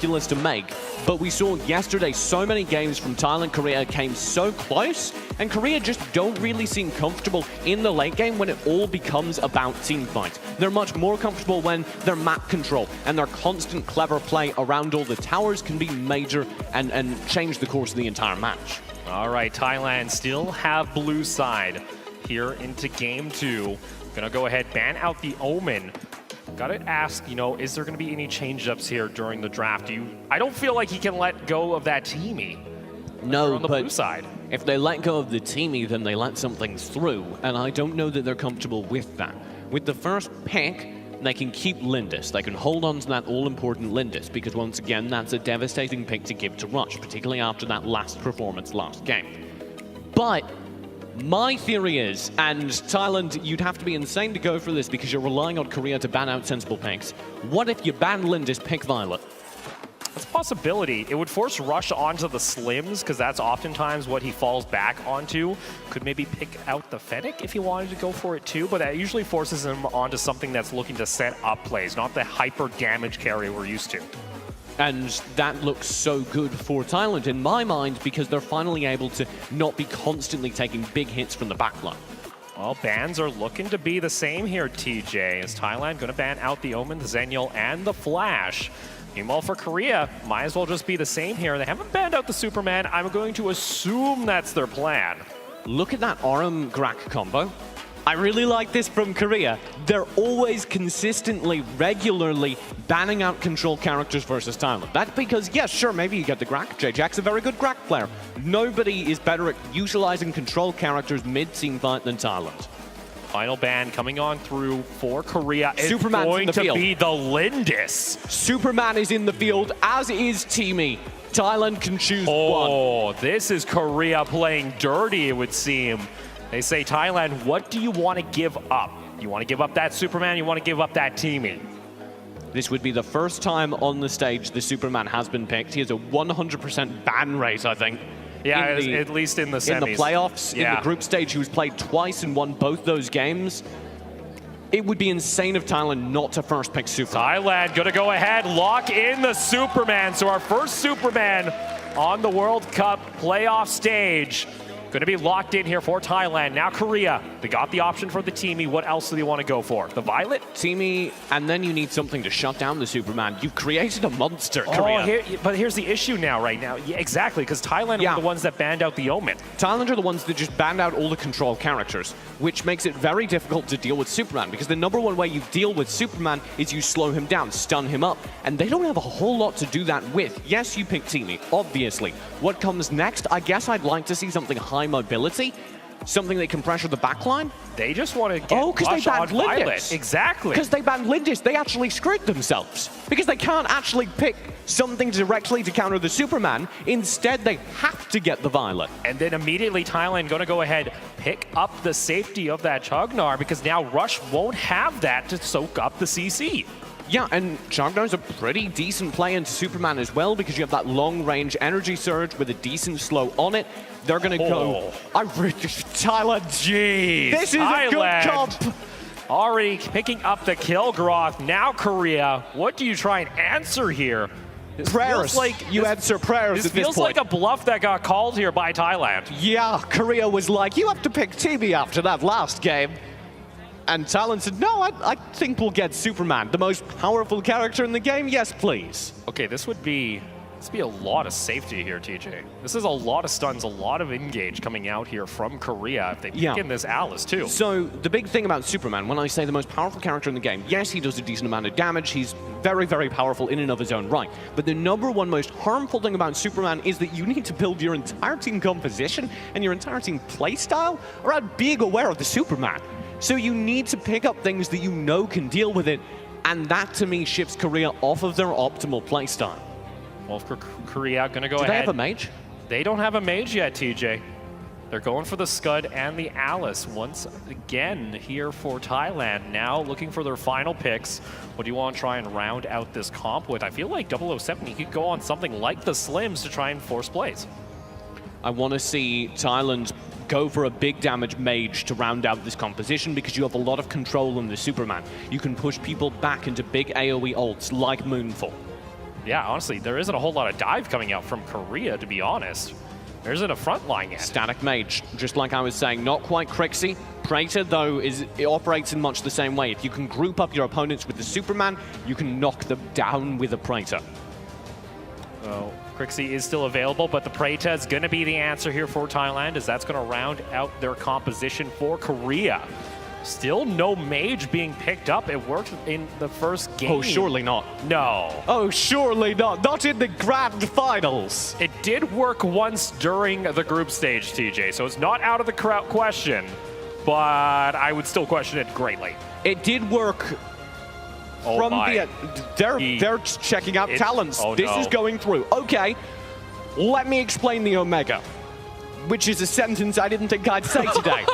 calculus to make, but we saw yesterday so many games from Thailand, Korea came so close, and Korea just don't really seem comfortable in the late game when it all becomes about team fights. They're much more comfortable when their map control and their constant clever play around all the towers can be major and change the course of the entire match. All right, Thailand still have blue side here into game 2. Gonna go ahead, ban out the Omen. Gotta ask, you know, is there gonna be any change-ups here during the draft? I don't feel like he can let go of that teamie. No, on the blue side. If they let go of the teamie, then they let something through, and I don't know that they're comfortable with that. With the first pick, they can keep Lindis. They can hold on to that all-important Lindis, because once again, that's a devastating pick to give to Rush, particularly after that last performance last game. But my theory is, and Thailand, you'd have to be insane to go for this because you're relying on Korea to ban out sensible picks. What if you ban Lindis, pick Violet? It's a possibility. It would force Rush onto the Slims, because that's oftentimes what he falls back onto. Could maybe pick out the Fennec if he wanted to go for it too, but that usually forces him onto something that's looking to set up plays, not the hyper damage carry we're used to. And that looks so good for Thailand in my mind because they're finally able to not be constantly taking big hits from the backline. Well, bans are looking to be the same here, TJ. Is Thailand going to ban out the Omen, the Xennial, and the Flash? Meanwhile, for Korea, might as well just be the same here. They haven't banned out the Superman. I'm going to assume that's their plan. Look at that Aram Grak combo. I really like this from Korea. They're always consistently, regularly banning out control characters versus Thailand. That's because, yes, sure, maybe you get the Grak. J-Jack's a very good Grak player. Nobody is better at utilizing control characters mid-team fight than Thailand. Final ban coming on through for Korea. Superman's going in the to field. be the Lindis. Superman is in the field, as is Teamy. Thailand can choose one. Oh, this is Korea playing dirty, it would seem. They say, Thailand, what do you want to give up? You want to give up that Superman? You want to give up that Teamy? This would be the first time on the stage the Superman has been picked. He has a 100% ban rate, I think. Yeah, at least in the semis. In the playoffs, in the group stage, he was played twice and won both those games. It would be insane of Thailand not to first pick Superman. Thailand gonna go ahead, lock in the Superman. So our first Superman on the World Cup playoff stage. Going to be locked in here for Thailand. Now Korea, they got the option for the Teamy. What else do they want to go for? The Violet? Teamy, and then you need something to shut down the Superman. You've created a monster, Korea. But here's the issue now, right now. Yeah, exactly, because Thailand are the ones that banned out the Omen. Thailand are the ones that just banned out all the control characters, which makes it very difficult to deal with Superman, because the number one way you deal with Superman is you slow him down, stun him up, and they don't have a whole lot to do that with. Yes, you pick Teamy, obviously. What comes next? I guess I'd like to see something high mobility, something that can pressure the backline. They just want to get Rush on Violet. Exactly. Because they banned Lindis, they actually screwed themselves. Because they can't actually pick something directly to counter the Superman. Instead, they have to get the Violet. And then immediately Thailand going to go ahead, pick up the safety of that Chugnar, because now Rush won't have that to soak up the CC. Yeah, and Chagnar's a pretty decent play into Superman as well, because you have that long-range energy surge with a decent slow on it. They're going to go... Thailand, jeez. This is a good comp. Already picking up the Kilgroth. Now Korea, what do you try and answer here? Prayers. You answer prayers at this feels point. like a bluff that got called here by Thailand. Yeah, Korea was like, you have to pick TV after that last game. And Thailand said, no, I think we'll get Superman, the most powerful character in the game. Yes, please. Okay, this would be a lot of safety here, TJ. This is a lot of stuns, a lot of engage coming out here from Korea if they pick in this Alice too. So the big thing about Superman, when I say the most powerful character in the game, yes, he does a decent amount of damage. He's very, very powerful in and of his own right. But the number one most harmful thing about Superman is that you need to build your entire team composition and your entire team playstyle around being aware of the Superman. So you need to pick up things that you know can deal with it, and that to me shifts Korea off of their optimal playstyle. Well, for Korea, going to go ahead. Do they have a mage? They don't have a mage yet, TJ. They're going for the Scud and the Alice once again here for Thailand. Now looking for their final picks. What do you want to try and round out this comp with? I feel like 007, he could go on something like the Slims to try and force plays. I want to see Thailand go for a big damage mage to round out this composition, because you have a lot of control in the Superman. You can push people back into big AoE ults like Moonfall. Yeah, honestly, there isn't a whole lot of dive coming out from Korea, to be honest. There isn't a front line yet. Static Mage, just like I was saying, not quite Crixie. Praetor, though, it operates in much the same way. If you can group up your opponents with the Superman, you can knock them down with a Praetor. Well, Crixie is still available, but the Praetor is going to be the answer here for Thailand, as that's going to round out their composition for Korea. Still no mage being picked up. It worked in the first game. Oh, surely not. No. Oh, surely not. Not in the grand finals. It did work once during the group stage, TJ, so it's not out of the question, but I would still question it greatly. It did work. From they're checking out talents. Oh, this is going through. Okay, let me explain the Omega, which is a sentence I didn't think I'd say today.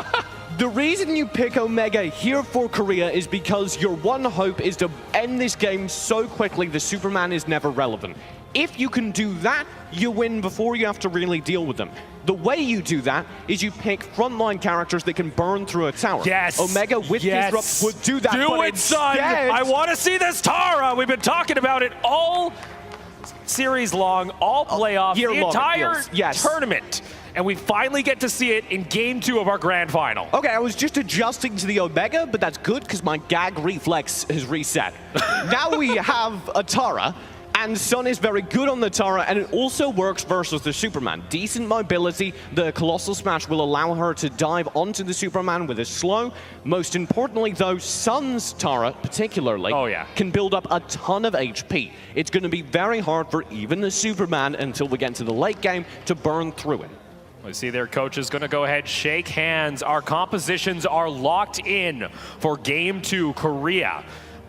The reason you pick Omega here for Korea is because your one hope is to end this game so quickly the Superman is never relevant. If you can do that, you win before you have to really deal with them. The way you do that is you pick frontline characters that can burn through a tower. Yes. Omega with Disrupt would do that. Do it, son! I want to see this Tara! We've been talking about it all series long, all playoffs, the entire tournament. And we finally get to see it in Game 2 of our grand final. Okay, I was just adjusting to the Omega, but that's good because my gag reflex has reset. Now we have a Tara, and Sun is very good on the Tara, and it also works versus the Superman. Decent mobility, the Colossal Smash will allow her to dive onto the Superman with a slow. Most importantly, though, Sun's Tara, particularly, can build up a ton of HP. It's going to be very hard for even the Superman, until we get to the late game, to burn through it. We see their coach is going to go ahead, shake hands. Our compositions are locked in for Game 2, Korea.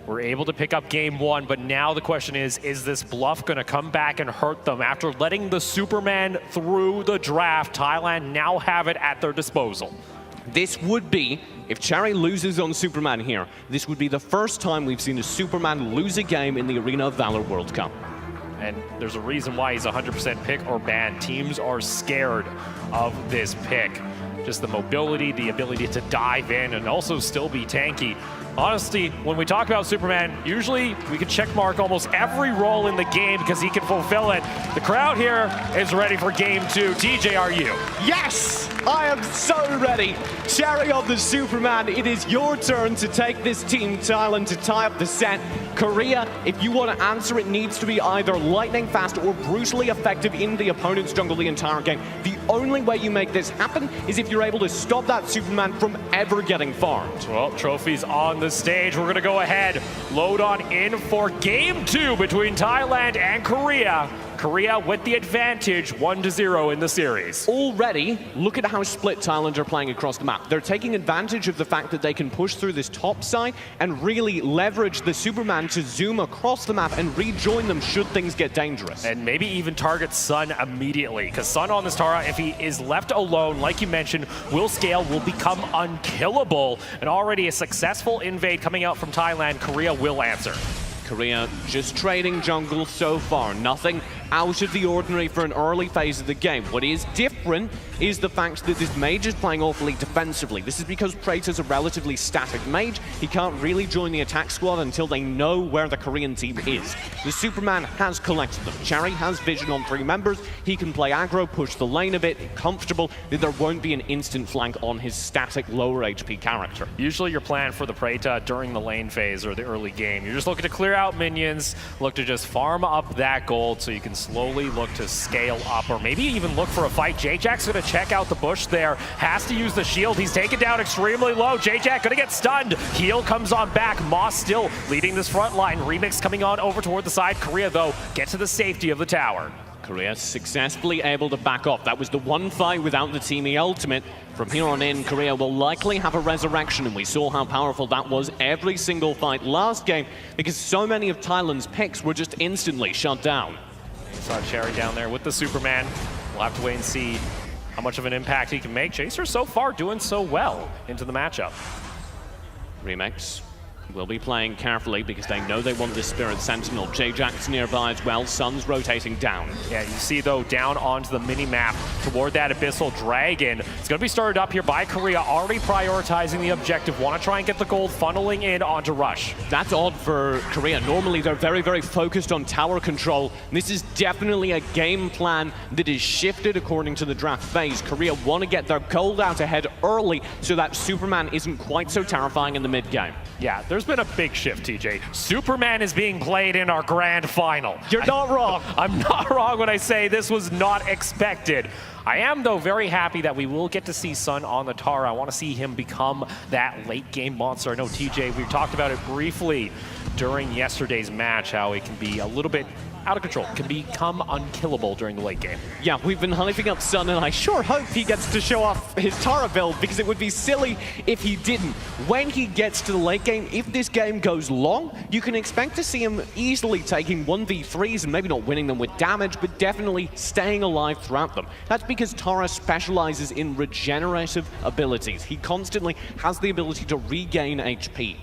We're able to pick up Game 1, but now the question is this bluff going to come back and hurt them? After letting the Superman through the draft, Thailand now have it at their disposal. This would be, if Cherry loses on Superman here, this would be the first time we've seen a Superman lose a game in the Arena of Valor World Cup. And there's a reason why he's 100% pick or ban. Teams are scared of this pick. Just the mobility, the ability to dive in and also still be tanky. Honestly, when we talk about Superman, usually we can check mark almost every role in the game because he can fulfill it. The crowd here is ready for Game 2. TJ, are you? Yes! I am so ready. Cherry on the Superman, it is your turn to take this team, Thailand, to tie up the set. Korea, if you want to answer, it needs to be either lightning fast or brutally effective in the opponent's jungle the entire game. The only way you make this happen is if you're able to stop that Superman from ever getting farmed. Well, trophies on the stage. We're going to go ahead, load on in for Game 2 between Thailand and Korea. Korea with the advantage, 1-0 in the series. Already, look at how split Thailand are playing across the map. They're taking advantage of the fact that they can push through this top side and really leverage the Superman to zoom across the map and rejoin them should things get dangerous. And maybe even target Sun immediately, because Sun on this Tara, if he is left alone, like you mentioned, will scale, will become unkillable. And already a successful invade coming out from Thailand, Korea will answer. Korea just trading jungle so far. Nothing out of the ordinary for an early phase of the game. What is different is the fact that this mage is playing awfully defensively. This is because Praetor's a relatively static mage. He can't really join the attack squad until they know where the Korean team is. The Superman has collected them. Cherry has vision on 3 members. He can play aggro, push the lane a bit, comfortable that there won't be an instant flank on his static lower HP character. Usually your plan for the Praetor during the lane phase or the early game, you're just looking to clear out minions, look to just farm up that gold so you can slowly look to scale up, or maybe even look for a fight. J-Jack's going to check out the bush there, has to use the shield. He's taken down extremely low. J-Jack going to get stunned. Heal comes on back. Moss still leading this front line. Remix coming on over toward the side. Korea, though, get to the safety of the tower. Korea successfully able to back off. That was the one fight without the Teamy ultimate. From here on in, Korea will likely have a resurrection, and we saw how powerful that was every single fight last game because so many of Thailand's picks were just instantly shut down. Saw Cherry down there with the Superman. We'll have to wait and see how much of an impact he can make. Chaser so far doing so well into the matchup. Remix Will be playing carefully because they know they want this Spirit Sentinel. J-Jack's nearby as well. Sun's rotating down. Yeah, you see, though, down onto the mini-map toward that Abyssal Dragon. It's going to be started up here by Korea, already prioritizing the objective. Want to try and get the gold, funneling in onto Rush. That's odd for Korea. Normally, they're very, very focused on tower control. This is definitely a game plan that is shifted according to the draft phase. Korea want to get their gold out ahead early so that Superman isn't quite so terrifying in the mid-game. Yeah, there's been a big shift, TJ. Superman is being played in our grand final. You're not wrong. I'm not wrong when I say this was not expected. I am, though, very happy that we will get to see Sun on the Tara. I want to see him become that late-game monster. I know, TJ, we talked about it briefly during yesterday's match, how it can be a little bit out of control, can become unkillable during the late game. Yeah, we've been hyping up Sun, and I sure hope he gets to show off his Tara build, because it would be silly if he didn't. When he gets to the late game, if this game goes long, you can expect to see him easily taking 1v3s and maybe not winning them with damage, but definitely staying alive throughout them. That's because Tara specializes in regenerative abilities. He constantly has the ability to regain HP.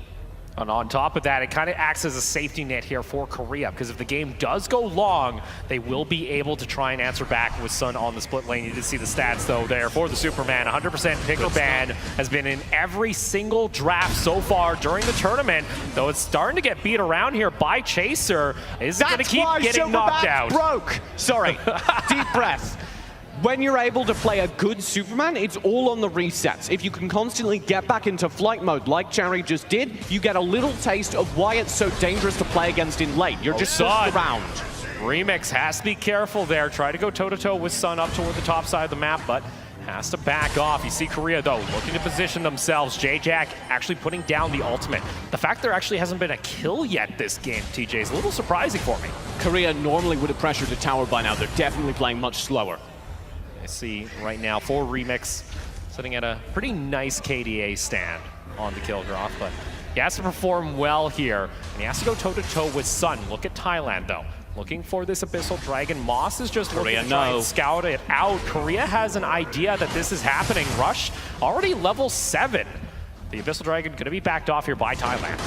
And on top of that, it kind of acts as a safety net here for Korea, because if the game does go long, they will be able to try and answer back with Sun on the split lane. You did see the stats, though, there for the Superman. 100% pick or ban has been in every single draft so far during the tournament, though it's starting to get beat around here by Chaser. Is going to keep getting knocked out. Broke. Sorry. Deep breath. When you're able to play a good Superman, it's all on the resets. If you can constantly get back into flight mode like Cherry just did, you get a little taste of why it's so dangerous to play against in late. You're just pushed around. Remix has to be careful there. Try to go toe-to-toe with Sun up toward the top side of the map, but has to back off. You see Korea, though, looking to position themselves. J-Jack actually putting down the ultimate. The fact there actually hasn't been a kill yet this game, TJ, is a little surprising for me. Korea normally would have pressured the tower by now. They're definitely playing much slower. I see right now for Remix sitting at a pretty nice KDA stand on the Kilgroth, but he has to perform well here, and he has to go toe-to-toe with Sun. Look at Thailand, though. Looking for this Abyssal Dragon. Moss is just looking to try and scout it out. Korea has an idea that this is happening. Rush already level 7. The Abyssal Dragon going to be backed off here by Thailand.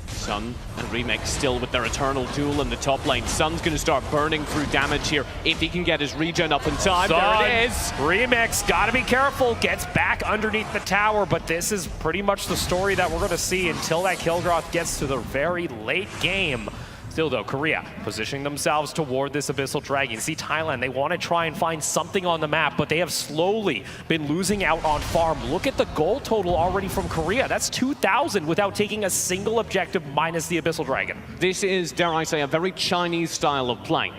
Sun and Remix still with their eternal duel in the top lane. Sun's going to start burning through damage here if he can get his regen up in time. There it is. Remix, got to be careful. Gets back underneath the tower, but this is pretty much the story that we're going to see until that Kilgroth gets to the very late game. Still, though, Korea positioning themselves toward this Abyssal Dragon. See Thailand, they want to try and find something on the map, but they have slowly been losing out on farm. Look at the goal total already from Korea. That's 2,000 without taking a single objective minus the Abyssal Dragon. This is, dare I say, a very Chinese style of play.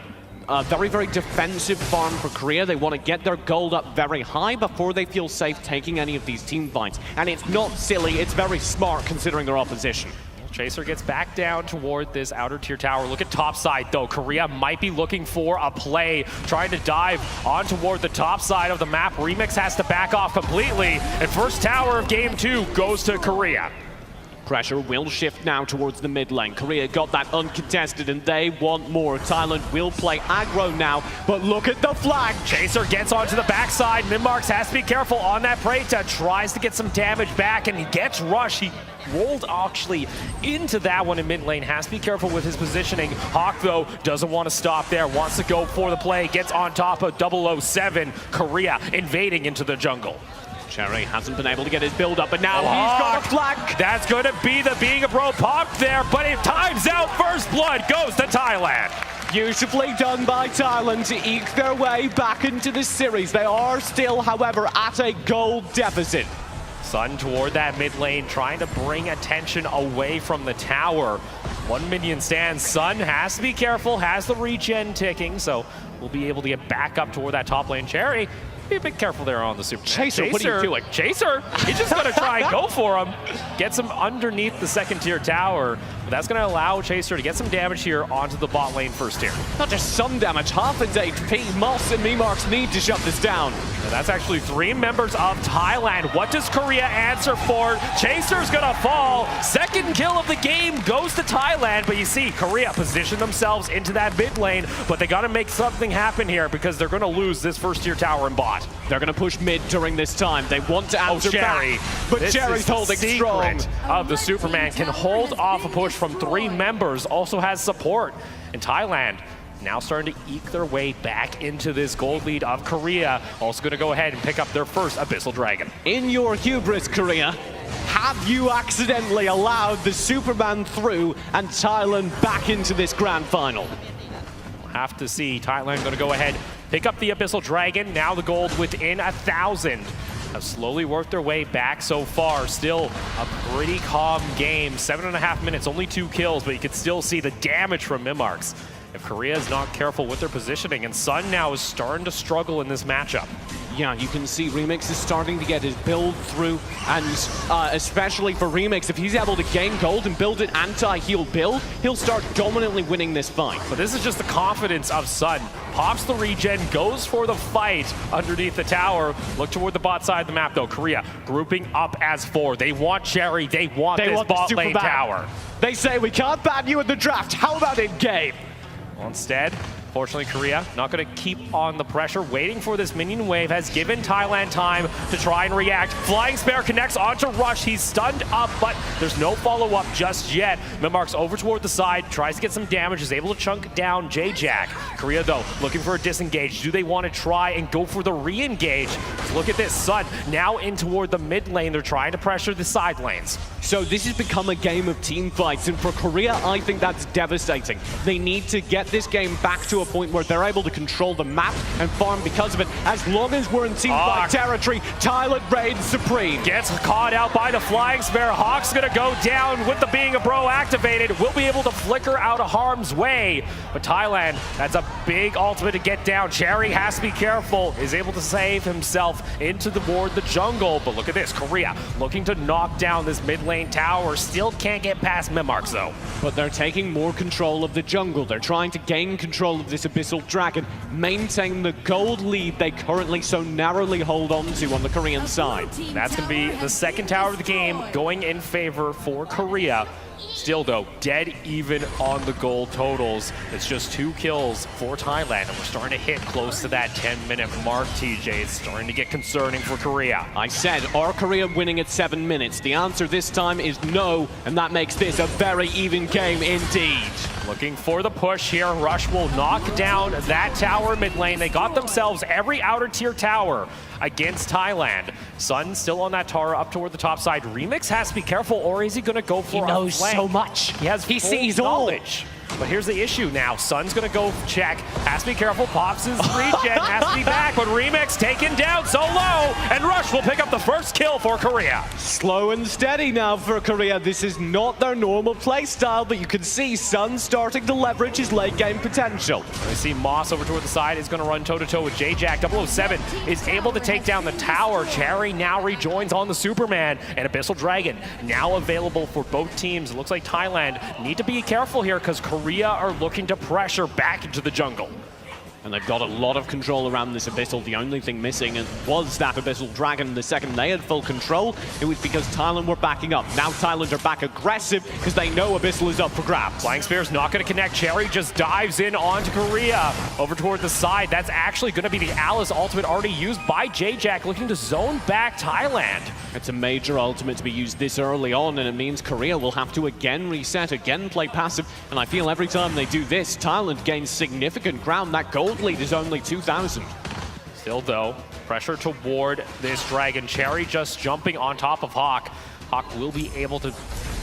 A very, very defensive farm for Korea. They want to get their gold up very high before they feel safe taking any of these team fights. And it's not silly, it's very smart considering their opposition. Chaser gets back down toward this outer tier tower. Look at top side, though. Korea might be looking for a play, trying to dive on toward the top side of the map. Remix has to back off completely, and first tower of game 2 goes to Korea. Pressure will shift now towards the mid lane. Korea got that uncontested and they want more. Thailand will play aggro now, but look at the flag. Chaser gets onto the backside. Minmarks has to be careful on that Preta. Tries to get some damage back and he gets Rush. He rolled actually into that one in mid lane. Has to be careful with his positioning. Hawk, though, doesn't want to stop there. Wants to go for the play. Gets on top of 007. Korea invading into the jungle. Cherry hasn't been able to get his build up, but now he's got a flag. That's going to be the being a bro pop there, but it times out. First blood goes to Thailand. Beautifully done by Thailand to eke their way back into this series. They are still, however, at a gold deficit. Sun toward that mid lane, trying to bring attention away from the tower. One minion stands. Sun has to be careful, has the regen ticking, so we'll be able to get back up toward that top lane. Cherry, be a bit careful there on the Super. Chaser, what are you doing? Chaser, he's just going to try and go for him. Gets him underneath the second tier tower. But that's going to allow Chaser to get some damage here onto the bot lane first tier. Not just some damage, half a HP. Moss and Minmarks need to shut this down. Now that's actually 3 members of Thailand. What does Korea answer for? Chaser's going to fall. Second kill of the game goes to Thailand. But you see, Korea position themselves into that mid lane. But they got to make something happen here because they're going to lose this first tier tower in bot. not. They're going to push mid during this time. They want to answer Cherry. back, but This Cherry's is the holding secret strong. Of the Superman can hold off a push from 3 members, also has support. And Thailand now starting to eke their way back into this gold lead of Korea. Also going to go ahead and pick up their first Abyssal Dragon. In your hubris, Korea, have you accidentally allowed the Superman through and Thailand back into this grand final? We'll have to see. Thailand going to go ahead, pick up the Abyssal Dragon. Now the gold within 1,000. Have slowly worked their way back so far. Still a pretty calm game. 7.5 minutes, only 2 kills, but you can still see the damage from Mimarks. If Korea is not careful with their positioning, and Sun now is starting to struggle in this matchup. Yeah, you can see Remix is starting to get his build through, and especially for Remix, if he's able to gain gold and build an anti-heal build, he'll start dominantly winning this fight. But this is just the confidence of Sun. Pops the regen, goes for the fight underneath the tower. Look toward the bot side of the map, though. Korea grouping up as 4. They want Cherry. They want this bot lane tower. They say, we can't ban you in the draft. How about in game? Instead, fortunately, Korea not going to keep on the pressure. Waiting for this minion wave has given Thailand time to try and react. Flying Spare connects onto Rush. He's stunned up, but there's no follow-up just yet. Mimarks over toward the side, tries to get some damage, is able to chunk down J-Jack. Korea, though, looking for a disengage. Do they want to try and go for the re-engage? Look at this, Sun now in toward the mid lane. They're trying to pressure the side lanes. So this has become a game of team fights, and for Korea, I think that's devastating. They need to get this game back to a point where they're able to control the map and farm because of it. As long as we're in team fight territory, Thailand reigns supreme. Gets caught out by the Flying Spare. Hawk's gonna go down with the Being a Bro activated. Will be able to flicker out of harm's way. But Thailand, that's a big ultimate to get down. Cherry has to be careful, is able to save himself into the jungle. But look at this, Korea looking to knock down this mid lane tower. Still can't get past Mimarks though. But they're taking more control of the jungle. They're trying to gain control of this Abyssal Dragon, maintain the gold lead they currently so narrowly hold on to on the Korean side. That's going to be the second tower of the game going in favor for Korea. Still, though, dead even on the gold totals. It's just 2 kills for Thailand, and we're starting to hit close to that 10-minute mark, TJ. It's starting to get concerning for Korea. I said, are Korea winning at 7 minutes? The answer this time is no, and that makes this a very even game indeed. Looking for the push here. Rush will knock down that tower mid lane. They got themselves every outer tier tower against Thailand. Sun still on that tower up toward the top side. Remix has to be careful, or is he going to go for a flank? He knows so much. He sees knowledge. But here's the issue now. Sun's going to go check. Has to be careful. Pops his regen. Has to be back. But Remix taken down so low. And Rush will pick up the first kill for Korea. Slow and steady now for Korea. This is not their normal play style, but you can see Sun starting to leverage his late game potential. We see Moss over toward the side is going to run toe-to-toe with J-Jack. 007 is able to take down the tower. Cherry now rejoins on the Superman. And Abyssal Dragon now available for both teams. It looks like Thailand need to be careful here because Korea are looking to pressure back into the jungle. And they've got a lot of control around this Abyssal. The only thing missing was that Abyssal Dragon. The second they had full control, it was because Thailand were backing up. Now Thailand are back aggressive because they know Abyssal is up for grabs. Flying Spear's not going to connect. Cherry just dives in onto Korea. Over toward the side. That's actually going to be the Alice ultimate already used by J-Jack, looking to zone back Thailand. It's a major ultimate to be used this early on, and it means Korea will have to again reset, again play passive. And I feel every time they do this, Thailand gains significant ground. That gold lead is only 2,000. Still, though, pressure toward this Dragon. Cherry just jumping on top of Hawk. Hawk will be able to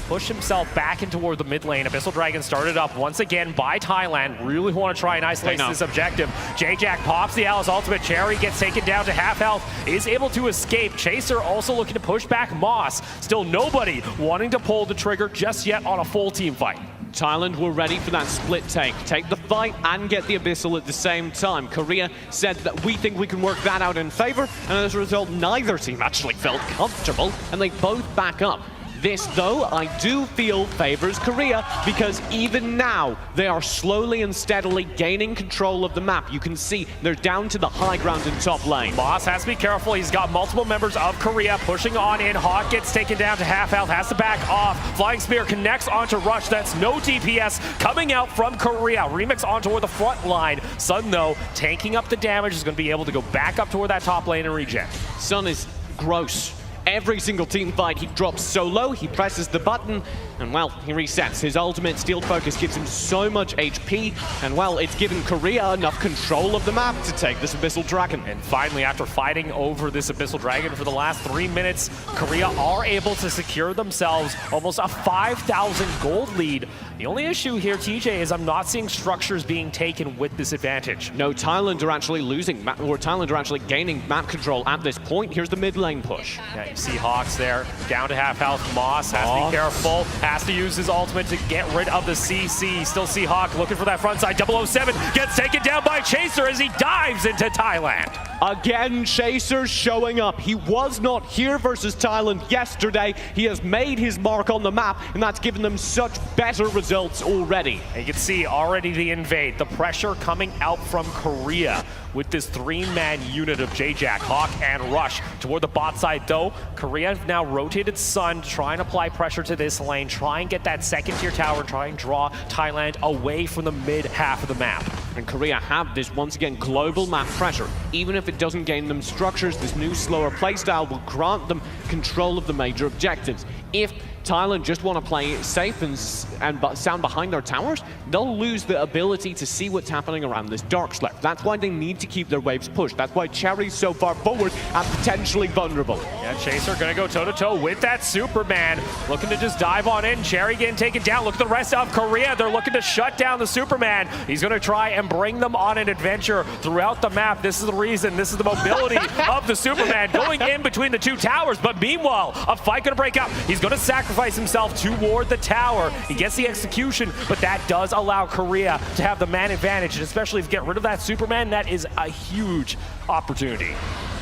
push himself back in toward the mid lane. Abyssal Dragon started up once again by Thailand. Really want to try and isolate this objective. J-Jack pops the Alice ultimate. Cherry gets taken down to half health. Is able to escape. Chaser also looking to push back Moss. Still nobody wanting to pull the trigger just yet on a full team fight. Thailand were ready for that split take. Take the fight and get the Abyssal at the same time. Korea said that we think we can work that out in favor, and as a result, neither team actually felt comfortable, and they both back up. This, though, I do feel favors Korea because even now they are slowly and steadily gaining control of the map. You can see they're down to the high ground in top lane. Boss has to be careful. He's got multiple members of Korea pushing on in. Hawk gets taken down to half health, has to back off. Flying Spear connects onto Rush. That's no DPS coming out from Korea. Remix on toward the front line. Sun, though, tanking up the damage, is going to be able to go back up toward that top lane and regen. Sun is gross. Every single team fight, he drops so low, he presses the button, and well, he resets. His ultimate Steel Focus gives him so much HP, and well, it's given Korea enough control of the map to take this Abyssal Dragon. And finally, after fighting over this Abyssal Dragon for the last 3 minutes, Korea are able to secure themselves almost a 5,000 gold lead. The only issue here, TJ, is I'm not seeing structures being taken with this advantage. No, Thailand are actually losing, or Thailand are actually gaining map control at this point. Here's the mid lane push. Yeah, you see Hawks there, down to half health. Moss has to be careful, has to use his ultimate to get rid of the CC. Still see Hawk looking for that front side. 007 gets taken down by Chaser as he dives into Thailand. Again, Chaser showing up. He was not here versus Thailand yesterday. He has made his mark on the map, and that's given them such better results already. And you can see already the invade, the pressure coming out from Korea with this 3-man unit of J-Jack, Hawk, and Rush. Toward the bot side, though, Korea have now rotated Sun to try and apply pressure to this lane, try and get that second-tier tower, try and draw Thailand away from the mid half of the map. And Korea have this, once again, global map pressure. Even if it doesn't gain them structures, this new slower playstyle will grant them control of the major objectives. If Thailand just want to play safe and sound behind their towers, they'll lose the ability to see what's happening around this dark slip. That's why they need to keep their waves pushed. That's why Cherry's so far forward and potentially vulnerable. Yeah, Chaser gonna go toe-to-toe with that Superman. Looking to just dive on in. Cherry getting taken down. Look at the rest of Korea. They're looking to shut down the Superman. He's gonna try and bring them on an adventure throughout the map. This is the reason. This is the mobility of the Superman going in between the two towers. But meanwhile, a fight gonna break out. He's gonna sacrifice himself toward the tower. He gets the execution, but that does allow Korea to have the man advantage, and especially if you get rid of that Superman, that is a huge opportunity.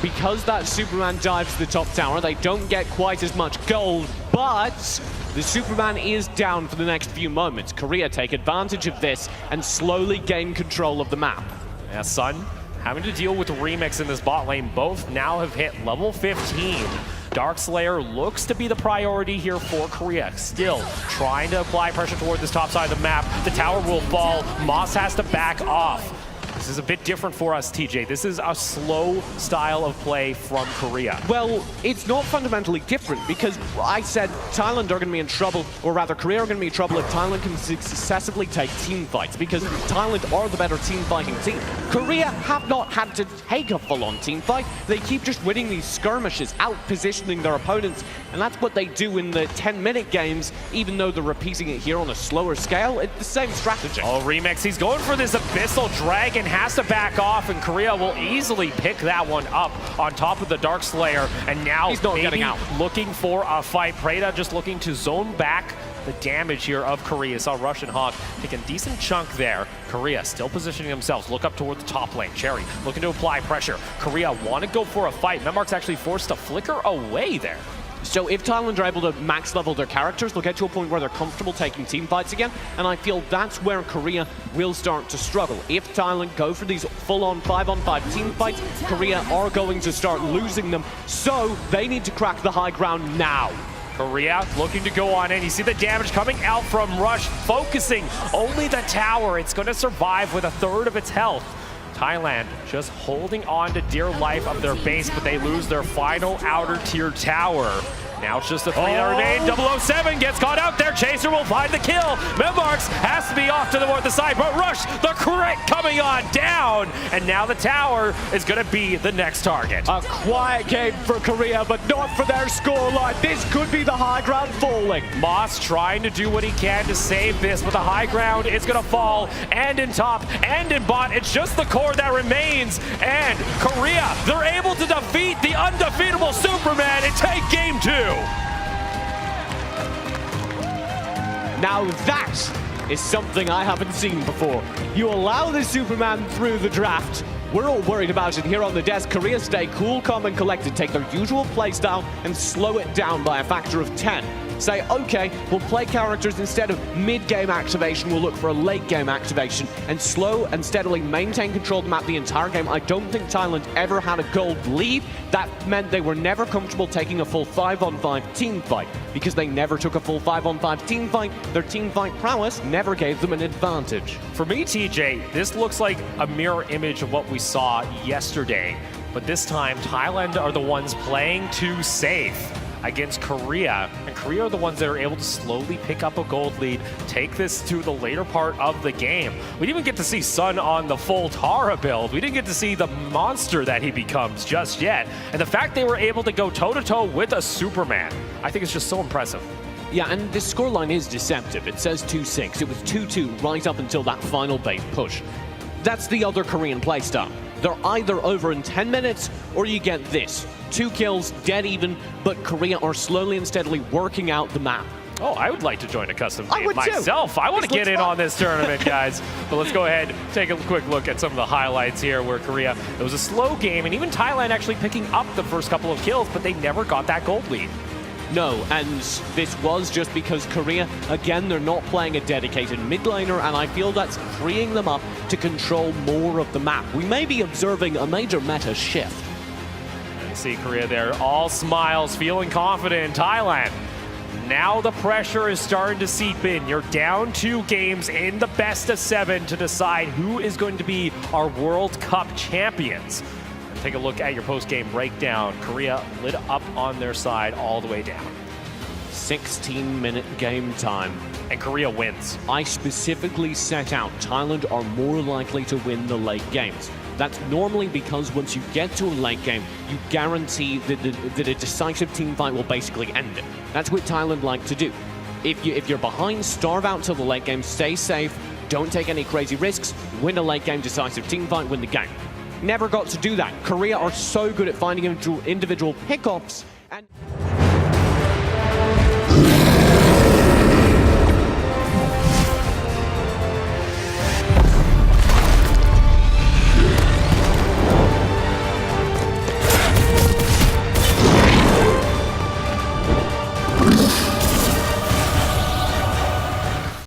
Because that Superman dives to the top tower, they don't get quite as much gold, but the Superman is down for the next few moments. Korea take advantage of this and slowly gain control of the map. Yeah, Sun having to deal with Remix in this bot lane. Both now have hit level 15. Darkslayer looks to be the priority here for Korea. Still trying to apply pressure toward this top side of the map. The tower will fall. Moss has to back off. This is a bit different for us, TJ. This is a slow style of play from Korea. Well, it's not fundamentally different because I said Thailand are going to be in trouble, or rather Korea are going to be in trouble if Thailand can successfully take team fights, because Thailand are the better team fighting team. Korea have not had to take a full-on team fight. They keep just winning these skirmishes, out-positioning their opponents, and that's what they do in the 10-minute games, even though they're repeating it here on a slower scale. It's the same strategy. Oh, Remix, he's going for this Abyssal Dragon, has to back off, and Korea will easily pick that one up on top of the Darkslayer, and now he's not getting out. Looking for a fight. Preda just looking to zone back the damage here of Korea. Saw Russian Hawk take a decent chunk there. Korea still positioning themselves. Look up toward the top lane. Cherry looking to apply pressure. Korea want to go for a fight. Memmark's actually forced to flicker away there. So if Thailand are able to max level their characters, they'll get to a point where they're comfortable taking team fights again, and I feel that's where Korea will start to struggle. If Thailand go for these full-on 5-on-5 team fights, Korea are going to start losing them, so they need to crack the high ground now. Korea looking to go on in. You see the damage coming out from Rush, focusing only the tower. It's going to survive with a third of its health. Thailand just holding on to dear life of their base, but they lose their final outer tier tower. Now it's just a 3 remain. 007 gets caught out there. Chaser will find the kill. Memmarks has to be off to the side, but Rush, the crit coming on down. And now the tower is going to be the next target. A quiet game for Korea, but not for their scoreline. This could be the high ground falling. Moss trying to do what he can to save this, but the high ground is going to fall. And in top and in bot, it's just the core that remains. And Korea, they're able to defeat the undefeatable Superman and take game 2. Now that is something I haven't seen before. You allow the Superman through the draft. We're all worried about it here on the desk. Korea stay cool, calm, and collected, take their usual playstyle and slow it down by a factor of 10. say, okay, we'll play characters instead of mid-game activation, we'll look for a late-game activation, and slow and steadily maintain control of the map the entire game. I don't think Thailand ever had a gold lead. That meant they were never comfortable taking a full 5-on-5 team fight. Because they never took a full 5-on-5 team fight, their team fight prowess never gave them an advantage. For me, TJ, this looks like a mirror image of what we saw yesterday. But this time, Thailand are the ones playing too safe against Korea. And Korea are the ones that are able to slowly pick up a gold lead, take this to the later part of the game. We didn't even get to see Sun on the full Tara build. We didn't get to see the monster that he becomes just yet. And the fact they were able to go toe-to-toe with a Superman, I think it's just so impressive. Yeah, and this scoreline is deceptive. It says 2-6. It was 2-2 right up until that final bait push. That's the other Korean playstyle. They're either over in 10 minutes, or you get this. 2 kills, dead even, but Korea are slowly and steadily working out the map. Oh, I would like to join a custom game would too. myself. I want to get in on this tournament, guys. But let's go ahead, take a quick look at some of the highlights here where Korea, it was a slow game, and even Thailand actually picking up the first couple of kills, but they never got that gold lead. No, and this was just because Korea, again, they're not playing a dedicated mid laner, and I feel that's freeing them up to control more of the map. We may be observing a major meta shift. And see Korea there, all smiles, feeling confident in Thailand. Now the pressure is starting to seep in. You're down 2 games in the best of 7 to decide who is going to be our World Cup champions. Take a look at your post-game breakdown. Korea lit up on their side all the way down. 16-minute game time. And Korea wins. I specifically set out Thailand are more likely to win the late games. That's normally because once you get to a late game, you guarantee that a decisive team fight will basically end it. That's what Thailand like to do. If you're behind, starve out till the late game, stay safe, don't take any crazy risks, win a late game decisive team fight, win the game. Never got to do that. Korea are so good at finding individual pickoffs